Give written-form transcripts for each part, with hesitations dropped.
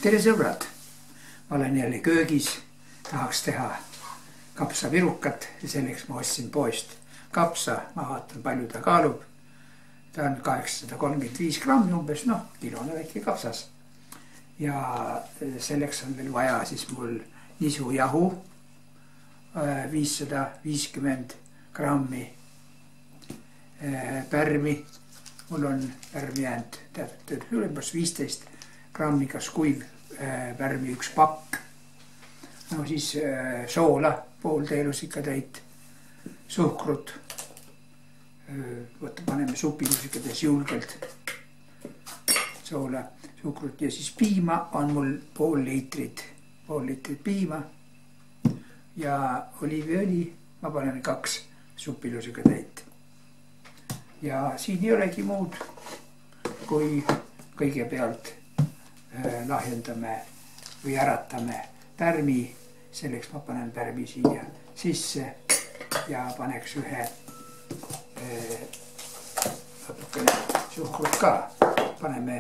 tere sõbrad, ma olen jälle köögis, tahaks teha kapsapirukat ja selleks ma ostsin poest kapsa, ma vaatan palju ta kaalub. Ta on 835 grammi umbes, kilone väike kapsas. Ja selleks on veel vaja siis mul nisujahu 550 grammi, pärmi, mul on pärmi jäänud teatud ülembas 15 grammi, kas kuiv pärmi üks pakk. No siis soola, pool teelusikatäit, suhkrut, paneme supilusikades julgelt soola, suhkrut ja siis piima on mul pool liitrit piima ja oliiviõli ma panen 2 supilusikatäit. Ja siin ei olegi muud, kui kõigepealt lahjendame või äratame pärmi, selleks ma panen pärmi siia sisse ja paneks ühe natukene suhkrut ka, paneme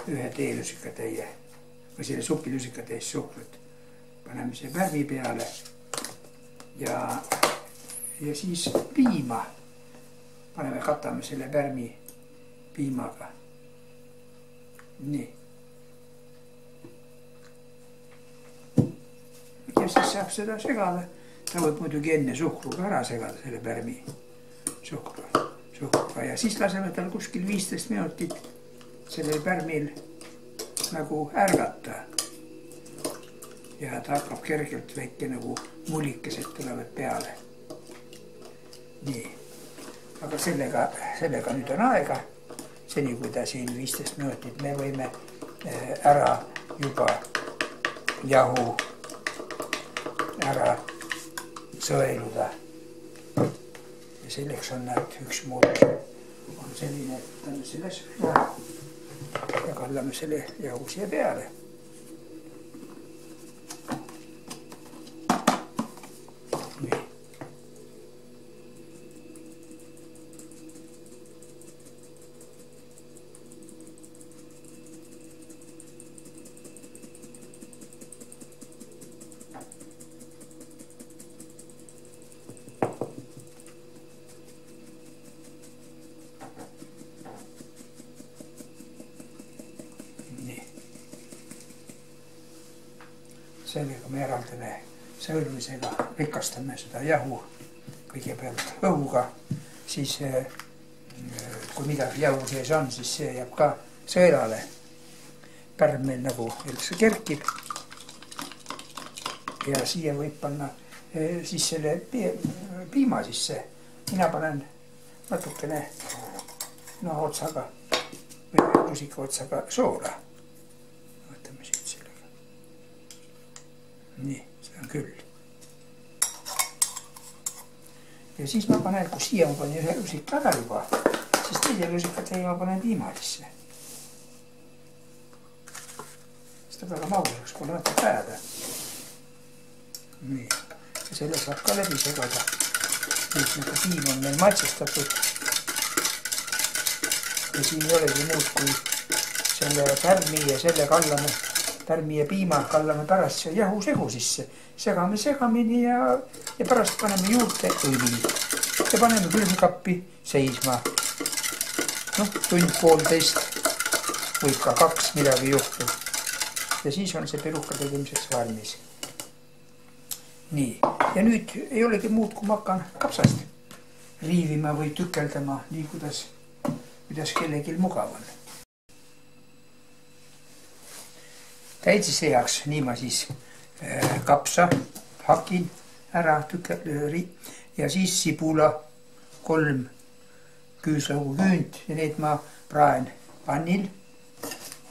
ühe teelusikatäie või selle supilusikatäis suhkrut, paneme see pärmi peale ja siis piima paneme, katame selle pärmi piimaga. Nii. Ja siis saab seda segada. Ta võib muidugi enne suhkruga ära segada selle pärmi suhkruga ja siis laseme tal kuskil 15 minutit sellel pärmil nagu ärgata. Ja ta hakkab kergelt väike nagu mullikesed tulevad peale. Nii. Aga sellega nüüd on aega, seni kui ta siin 15 minutit me võime ära juba jahu ära sõeluda. Ja selleks on üks moodus on selline, et on selles ja kallame selle jahu siia peale. Sellega me eraldame sõelumisega, rikastame seda jahu kõigepealt õhuga, siis kui midagi jahu sees on, siis see jääb ka sõelale. Pärm meil nagu üldse kerkib ja siia võib panna siis selle piima sisse. Mina panen natukene otsaga või rusika otsaga soola. Võtame siit sellega. Nii, see on küll. Ja siis ma panen, kui siia ma panen ühe rusika ära juba, siis teise rusikatäie ma panen piima sisse. Seda väga magusaks pole mõtet ajada. Nii, ja selle saab ka läbi segada. Nüüd nagu piim on meil maitsestatud. Ja siin ei olegi muud kui selle pärmi ja selle kallame. Pärmi ja piima kallame pärast see jahusegu sisse. Segame segamini ja pärast paneme juurde õli. Ja paneme külmkappi seisma. Tund-poolteist, võib ka 2 midagi juhtub. Ja siis on see piruka tegemiseks valmis. Nii, ja nüüd ei olegi muud, kui ma hakkan kapsast riivima või tükeldama, nii kuidas kellelgi mugav on. Täitsi heaks, nii ma siis kapsa hakin ära ja siis sibula 3 küüslaugu küünt ja need ma praen pannil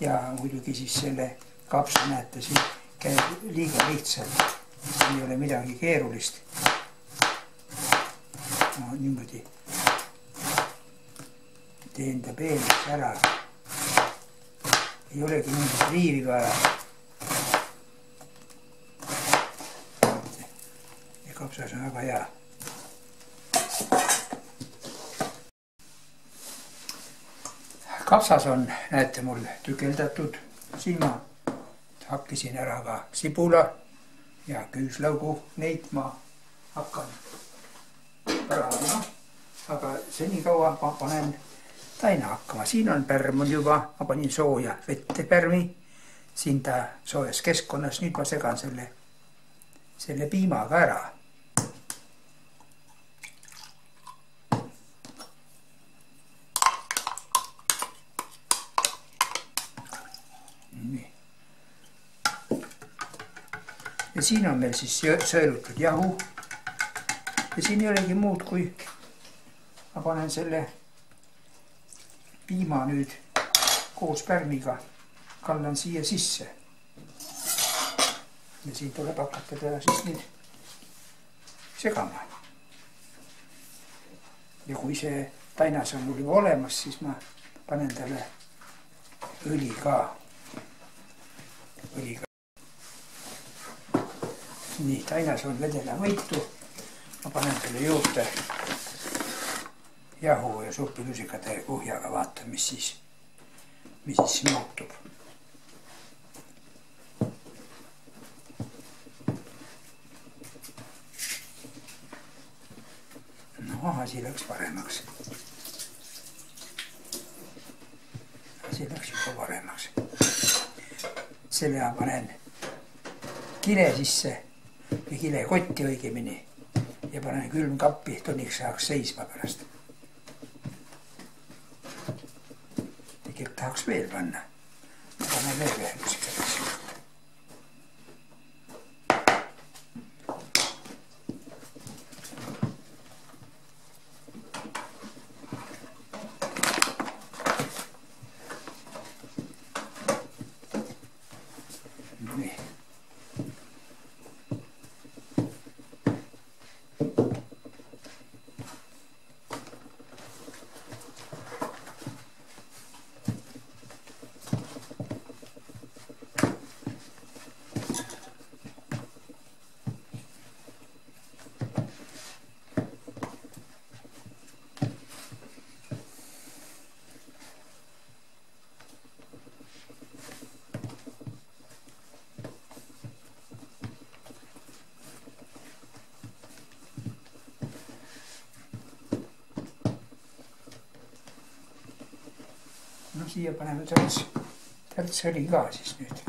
ja muidugi siis selle kapsa näete siin käib liiga lihtsalt, ei ole midagi keerulist. No niimoodi teen ta peeneks ära, ei olegi mingit riivi vaja. Kapsas on väga hea. Kapsas on, näete mul tükeldatud, siin ma hakkisin ära ka sibula ja küüslaugu, neid ma hakkan parandama, aga senikaua ma panen taina hakkama. Siin on pärm on juba, ma panin sooja vette pärmi, siin ta soojas keskkonnas, nüüd ma segan selle piimaga ära. Ja siin on meil siis sõelutud jahu ja siin ei olegi muud, kui ma panen selle piima nüüd koos pärmiga, kallan siia sisse. Ja siin tuleb hakata teda siis nüüd segama. Ja kui see tainas on mul juba olemas, siis ma panen talle õli ka. Nii, tainas on vedela võitu. Ma panen talle juurde jahu ja supilusikate kuhjaga, vaata, mis siis muutub. No, asi läks paremaks. Asi läks juba paremaks. Selle ma panen kile sisse või kilekotti õigemini ja panen külmkappi, tunniks saaks seisma pärast. Tegelikult tahaks veel panna. Panen veel ühenduseks. No siia paneme tärts õli ka siis nüüd.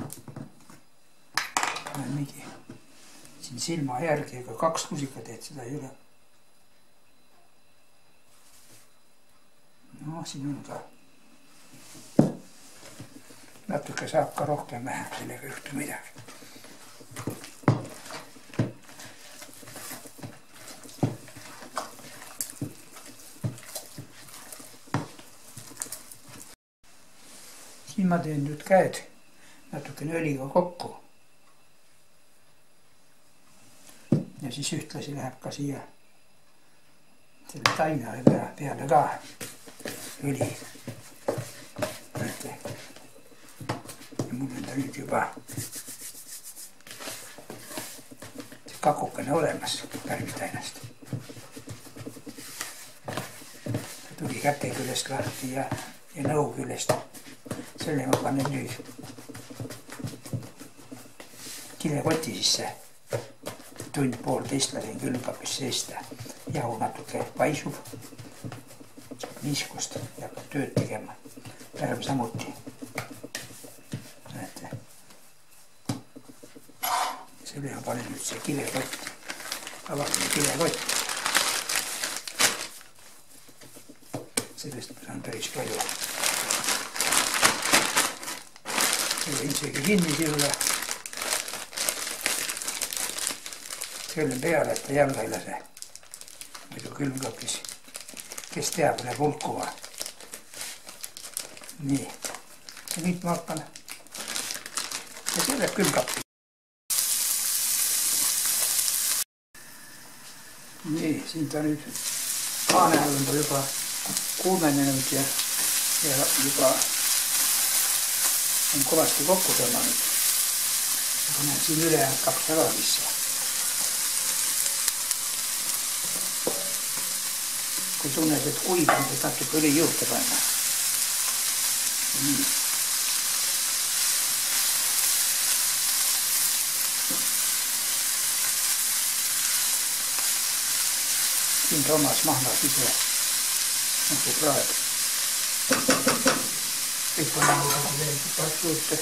Panen mingi siin silma järgi, ega 2 lusikateed seda ei ole. No siin on ka. Natuke saab ka rohkem vähem, sellega juhtu midagi. Siin ma teen nüüd käed natukene õliga kokku. Ja siis ühtlasi läheb ka siia selle tainale peale ka õli. Ja mul on ta nüüd juba kakukene olemas pärmitainast. Ta tuli käte küljest lahti ja nõu küljest. Selle ma panen nüüd kilekoti sisse. Tund-poolteist lasin külmkapis seista. Jahu natuke paisub. Niiskust ja hakkab tööd tegema. Pärm samuti. Näete. Selle ma panen nüüd see kilekott. Avakene kilekott. Sellest ma saan päris palju. Võin isegi kinni silla. Selle peale, et ta jalga ei lase. Muidu külmkapis. Kes teab, läheb hulkuma. Nii. Ja nüüd ma hakkan. Ja see läheb külmkappi. Nii, siin ta nüüd kaane all on ta juba kuumenenud ja juba on kõvasti kokku tõmmanud. Panen siin ülejäänud 2 ära sisse. Kui tunned, et kuiv on, siis natuke õli juurde panna. siin Toomas mahlas ise nagu praegu. Kõik paneme veel part juurde.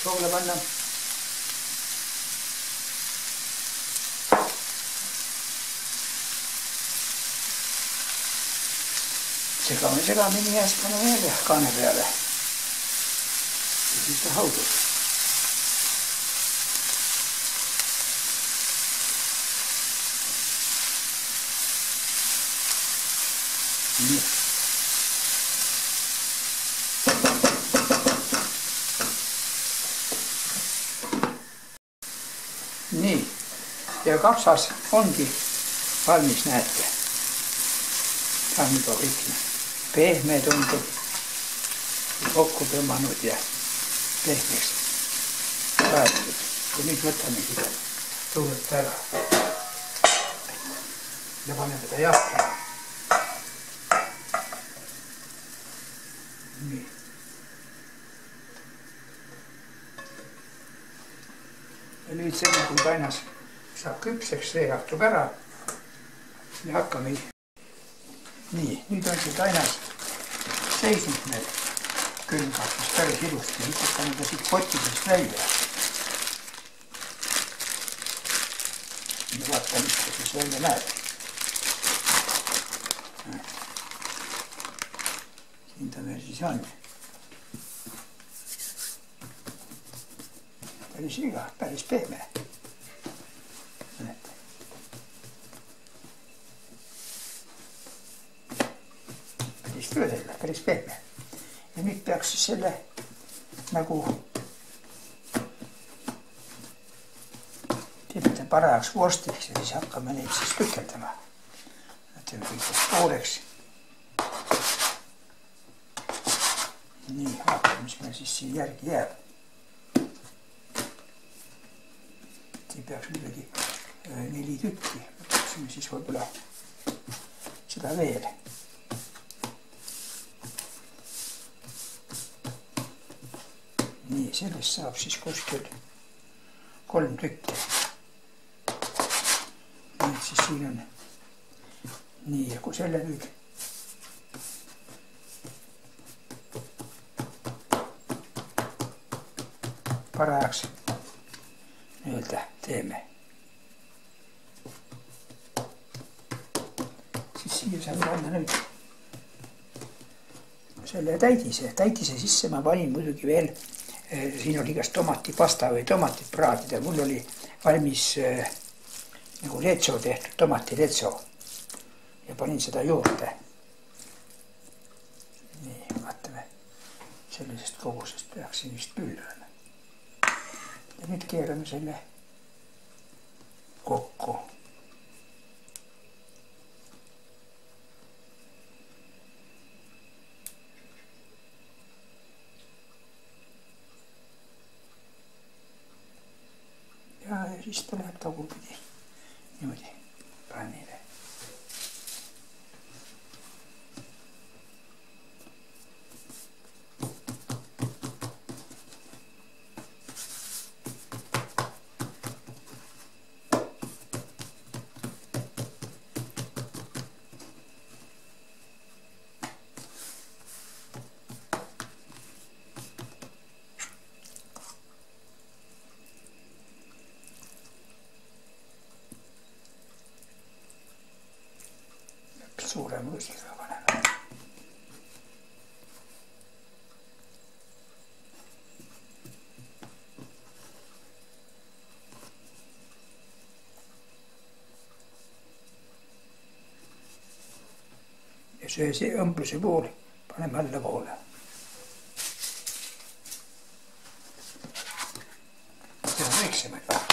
Soole panna. Segamini ja siis paneme veel kaane peale. Ja siis ta haudub. Nii. Nii. Ja kapsas ongi valmis, näete. Ta on juba kõik pehme tundub, kokku tõmmanud ja pehmeks päätud. Ja nüüd võtamegi tuult ära ja paneme teda jahkama. Nii. Ja nüüd selle, kui tainas saab küpseks, see jahtub ära ja hakkame. Nii, nüüd on see tainas seisnud meil külmkapis päris ilusti. Nüüd hakkame ta siit potidest välja. Ja vaata, mis ta siis välja näeb. Siin ta veel siis on. Päris iga, päris pehme. Päris pehme. Ja nüüd peaks siis selle nagu teeme parajaks vorstiks ja siis hakkame neid siis tükeldama. Teeme kõik pooleks. Nii, vaatame, mis meil siis siin järgi jääb. Siin peaks midagi 4 tükki. Võtaksime siis võib-olla seda veel. Nii, sellest saab siis kuskil 3 tükki. Nüüd siis siin on nii, ja kui selle nüüd parajaks nii-öelda teeme, siis siia saab panna nüüd selle täidise sisse ma panin muidugi veel. Siin oli kas tomatipasta või tomatit praadida. Mul oli valmis nagu letso tehtud, tomatiletso. Ja panin seda juurde. Nii, vaatame. Sellisest kogusest peaks siin vist püllama. Ja nüüd keerame selle kokku. Ja siis ta läheb tagurpidi niimoodi pannile. Suure mõõsiga paneme. Ja see õmbluse pool paneme alla poole. See on väiksemaid vahe.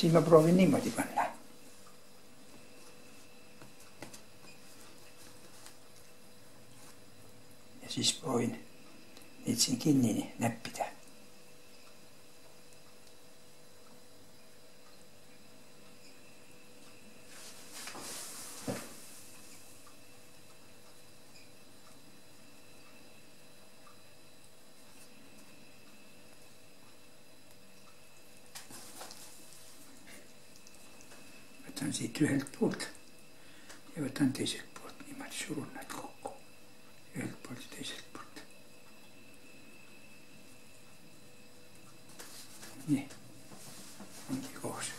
Siis ma proovin niimoodi panna. Ja siis proovin neid siin kinni näppida. Võtan siit ühelt poolt ja võtan teiselt poolt, niimoodi surun nad kokku. Ühelt poolt ja teiselt poolt. Nii, ongi koos.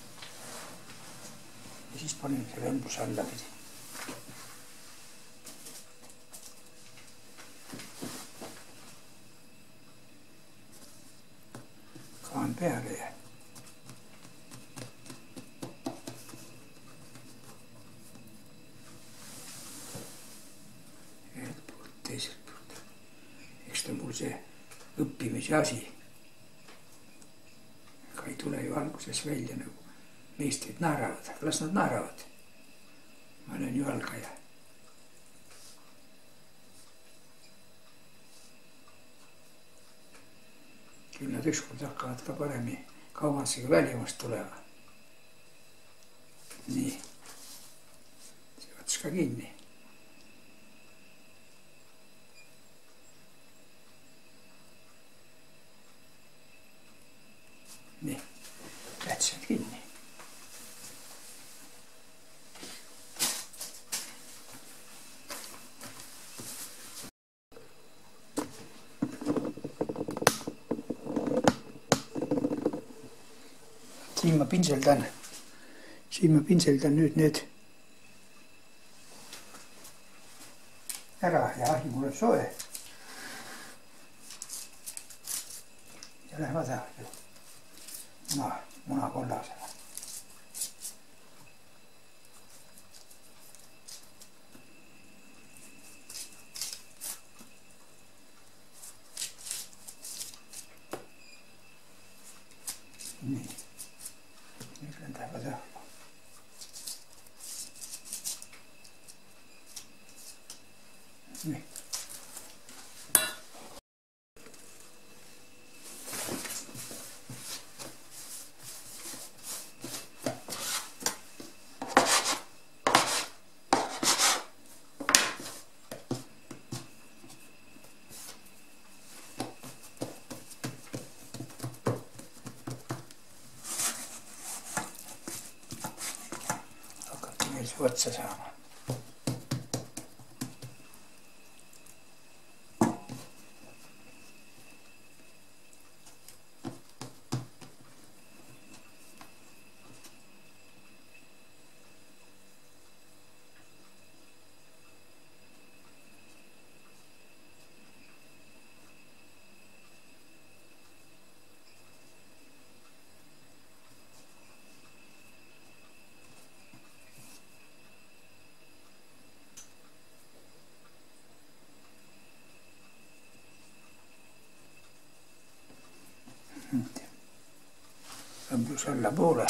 Ja siis panen selle ümbruse alla pidi. Kaan peale ja teiselt poolt. Eks ta mul see õppimise asi ka ei tule ju alguses välja nagu meistrid naeravad, aga las nad naeravad. Ma olen ju algaja. Küll nad ükskord hakkavad ka paremini kaumasega väljumast tulema. Nii. See ots ka kinni. Nii, jätsin kinni. Siin ma pinseldan nüüd need ära ja ahi mul on soe. Ja lähevad ära. Muna kollasena. Nii. Nüüd lähevad õhku. Nii. Otsa saama. Ümbrus allapoole.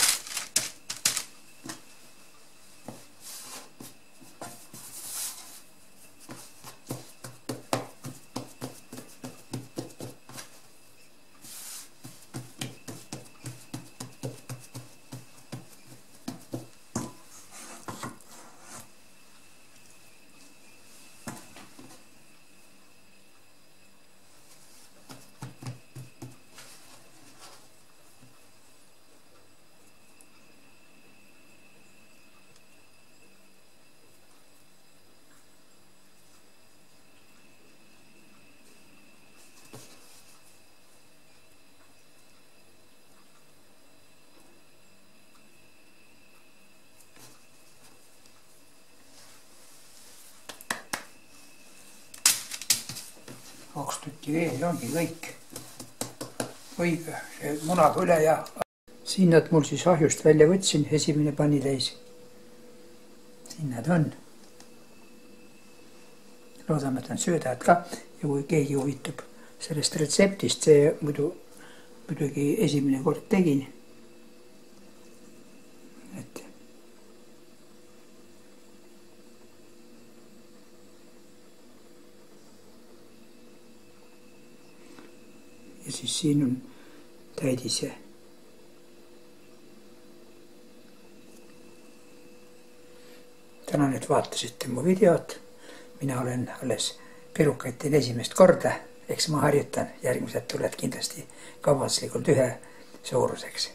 Kaks tükki veel ongi kõik. Või see munaga üle ja siin nad mul siis ahjust välja võtsin, esimene pani täis. Siin nad on. Loodame, et on söödad ka ja kui keegi huvitub sellest retseptist, see muidugi esimene kord tegin. et ja siis siin on täidis ja tänan, et vaatasite mu videot. Mina olen alles pirukaid teen esimest korda, eks ma harjutan, järgmised tulevad kindlasti kaubanduslikult ühe suuruseks.